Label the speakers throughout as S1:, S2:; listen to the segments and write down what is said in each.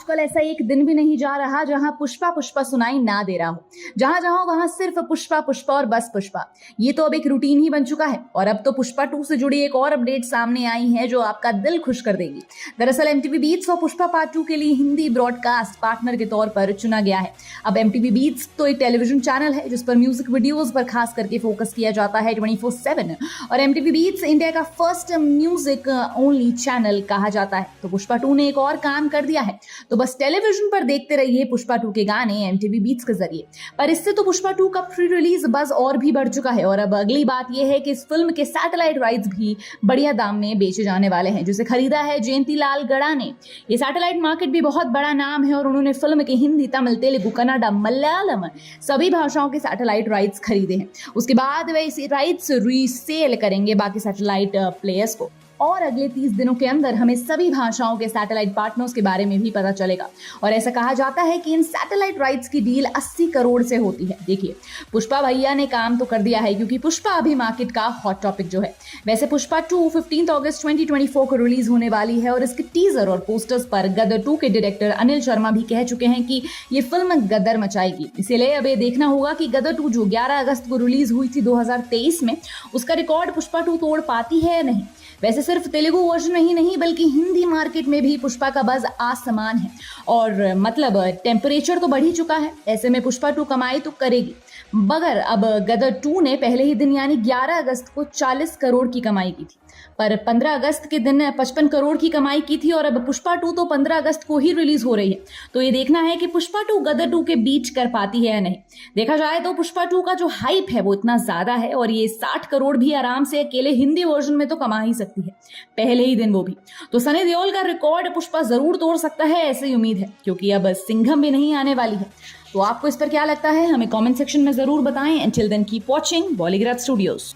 S1: आजकल ऐसा एक दिन भी नहीं जा रहा जहां पुष्पा पुष्पा सुनाई ना दे रहा हो। जहां जहां वहां सिर्फ पुष्पा पुष्पा और बस पुष्पा। ये तो अब एक रूटीन ही बन चुका है। और अब तो पुष्पा 2 से जुड़ी एक और अपडेट सामने आई है जो आपका दिल खुश कर देगी। दरअसल एमटीवी बीट्स और पुष्पा पार्ट 2 के लिए हिंदी ब्रॉडकास्ट पार्टनर के तौर पर चुना गया है। अब एमटीवी बीट्स तो एक टेलीविजन चैनल है जिस पर म्यूजिक वीडियोस पर खास करके फोकस किया जाता है 24/7 और एमटीवी बीट्स इंडिया का फर्स्ट म्यूजिक ओनली चैनल कहा जाता है। तो पुष्पा 2 ने एक और काम कर दिया है। तो बस टेलीविजन पर देखते रहिए पुष्पा 2 के गाने एमटीवी बीट्स के जरिए। पर इससे तो पुष्पा 2 का प्री रिलीज बज़ और भी बढ़ चुका है। और अब अगली बात यह है कि इस फिल्म के सैटेलाइट राइट्स भी बढ़िया दाम में बेचे जाने वाले हैं, जिसे खरीदा है जयंती लाल गड़ा ने। ये सैटेलाइट मार्केट भी बहुत बड़ा नाम है और उन्होंने फिल्म के हिंदी, तमिल, तेलुगु, कन्नड़ा, मलयालम सभी भाषाओं के सैटेलाइट राइट्स खरीदे हैं। उसके बाद वे इस राइट्स रीसेल करेंगे बाकी सैटेलाइट प्लेयर्स को। और अगले 30 दिनों के अंदर हमें सभी भाषाओं के सैटेलाइट पार्टनर्स के बारे में भी पता चलेगा। और ऐसा कहा जाता है कि इन सैटेलाइट राइट्स की डील 80 करोड़ से होती है। देखिए, पुष्पा भैया ने काम तो कर दिया है क्योंकि पुष्पा अभी मार्केट का हॉट टॉपिक जो है। वैसे पुष्पा 2 15 अगस्त 2024 को रिलीज होने वाली है और इसके टीजर और पोस्टर्स पर गदर 2 के डायरेक्टर अनिल शर्मा भी कह चुके हैं कि ये फिल्म गदर मचाएगी। इसीलिए अब ये देखना होगा कि गदर 2 जो 11 अगस्त को रिलीज हुई थी 2023 में, उसका रिकॉर्ड पुष्पा 2 तोड़ पाती है या नहीं। वैसे सिर्फ तेलुगु वर्जन में ही नहीं बल्कि हिंदी मार्केट में भी पुष्पा का बज़ आसमान है और मतलब टेम्परेचर तो बढ़ ही चुका है। ऐसे में पुष्पा 2 कमाई तो करेगी, मगर अब गदर 2 ने पहले ही दिन यानी 11 अगस्त को 40 करोड़ की कमाई की थी, पर 15 अगस्त के दिन 55 करोड़ की कमाई की थी और अब पुष्पा 2 तो 15 अगस्त को ही रिलीज हो रही है। तो ये देखना है कि पुष्पा 2 गदर 2 के बीच कर पाती है या नहीं। देखा जाए तो पुष्पा 2 का जो हाइप है वो इतना ज्यादा है और ये 60 करोड़ भी आराम से अकेले हिंदी वर्जन में तो कमा ही सकती है, पहले ही दिन वो भी। तो सनी देओल का रिकॉर्ड पुष्पा जरूर तोड़ सकता है, ऐसी उम्मीद है, क्योंकि अब सिंघम भी नहीं आने वाली है। तो आपको इस पर क्या लगता है हमें कमेंट सेक्शन में जरूर बताएं। Until then, keep watching Bollygrad Studios.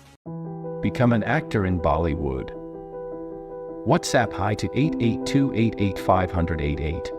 S2: Become an actor in Bollywood. WhatsApp hi to 8828850088.